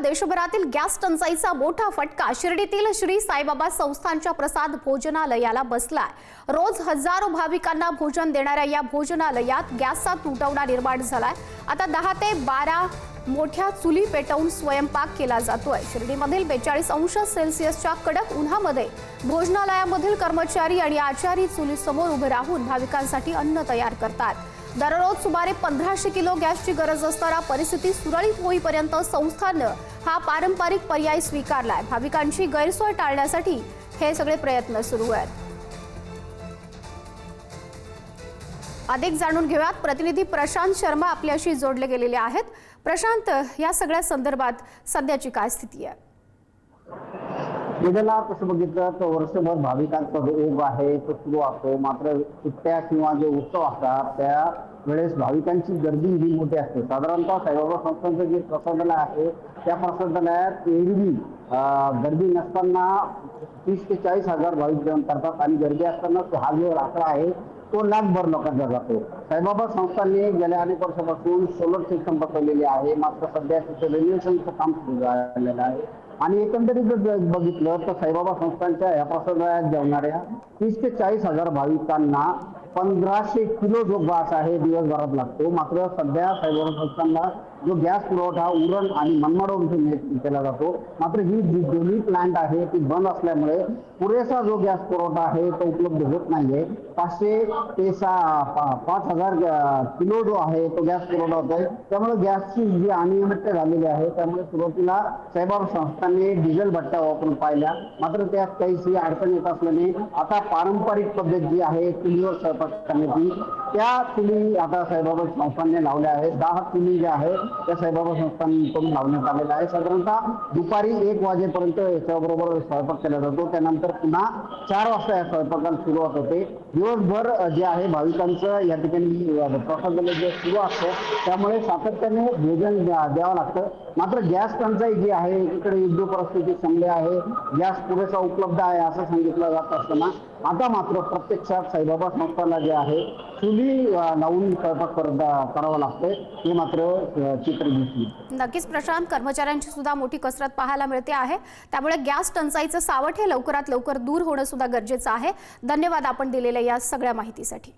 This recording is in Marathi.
देशभरातील गॅस टंचाईचा मोठा फटका शिर्डीतील श्री साईबाबा संस्थानच्या प्रसाद भोजनालयाला बसलाय। रोज हजारो भाविकांना भोजन देणाऱ्या या भोजनालयात गॅसचा तुटवडा निर्माण झालाय। आता 10 ते 12 मोठ्या चुली पेटवून स्वयंपाक केला जातोय। शिर्डीमधील 42 अंश सेल्सिअसच्या कडक उन्हामध्ये भोजनालयामधील कर्मचारी आणि आचारी चुलीसमोर उभे राहून भाविकांसाठी अन्न तयार करतात। दररोज सुमारे 1500 किलो गॅसची गरज असताना परिस्थिती सुरळीत होईपर्यंत संस्थानं हा पारंपरिक पर्याय स्वीकारलाय। भाविकांची गैरसोय टाळण्यासाठी हे सगळे प्रयत्न सुरू आहेत। अधिक जाणून घेऊयात, प्रतिनिधी प्रशांत शर्मा आपल्याशी जोडले गेलेले आहेत। प्रशांत, या सगळ्या संदर्भात सध्याची काय स्थिती आहे? गेल्याला कसं बघितलं तर वर्षभर भाविकांचा जो ओघ आहे तो सुरू असतो, मात्र सुट्ट्या किंवा जे उत्सव असतात त्या वेळेस भाविकांची गर्दी ही मोठी असते। साधारणतः साईबाबा संस्थानचं जे प्रसादालय आहे त्या प्रसादालयात एरवी गर्दी नसताना 30 ते 40 हजार भाविक जेवण करतात आणि गर्दी असताना हा जो आकडा आहे तो लाखभर लोकांचा जातो। साईबाबा संस्थांनी गेल्या अनेक वर्षापासून सोलर सिस्टम बसवलेली आहे, मात्र सध्या तिथे रेन्युएशनचं काम सुरू झालेलं आहे आणि एकंदरीत जर बघितलं तर साईबाबा संस्थांच्या या प्रसादालयात जेवणाऱ्या 30 ते 40 हजार भाविकांना 1500 किलो जो गॅस आहे दिवसभरात लागतो। मात्र सध्या साईबाबा संस्थांना जो गॅस पुरवठा उरण आणि मनमाडवरून केला जातो, मात्र ही जी दोन्ही प्लांट आहे ती बंद असल्यामुळे पुरेसा जो गॅस पुरवठा आहे तो उपलब्ध होत नाहीये। 500 ते 5000 किलो जो आहे तो गॅस पुरवठा होतोय, त्यामुळे गॅसची जी अनियमितता झालेली आहे त्यामुळे सुरुवातीला साईबाबा संस्थांनी डिझेल भट्ट्या वापरून पाहिल्या, मात्र त्यात काहीशी अडचण येत असल्याने आता पारंपरिक पद्धत जी आहे चुलीवर स्वयंपाक करण्याची त्या चुली आता साईबाबा संस्थांनी लावल्या आहेत। 10 चुली ज्या आहेत त्या साईबाबा संस्थांकडून लावण्यात आलेल्या आहे। साधारणतः दुपारी 1 वाजेपर्यंत याच्याबरोबर स्वयंपाक केला जातो, त्यानंतर पुन्हा 4 वाजता या स्वयंपाकाला सुरुवात होते। दिवसभर जे आहे भाविकांचं या ठिकाणी प्रसादालय जे सुरू असतं त्यामुळे सातत्याने भोजन द्यावं लागतं। मात्र गॅस टंचाई जी आहे इकडे युद्ध परिस्थिती समजली आहे, गॅस पुरेसा उपलब्ध आहे असं सांगितलं जात असताना आता मात्र प्रत्यक्षात साईबाबा संस्थांना जे आहे चुली लावून स्वयंपाक करावं लागतंय, हे मात्र चित्र दिसली। नक्कीच प्रशांत, कर्मचाऱ्यांची सुद्धा मोठी कसरत पाहायला मिळते आहे, त्यामुळे गॅस टंचाईचं सावट हे लवकरात लवकर दूर होणं सुद्धा गरजेचं आहे। धन्यवाद आपण दिलेल्या या सगळ्या माहितीसाठी।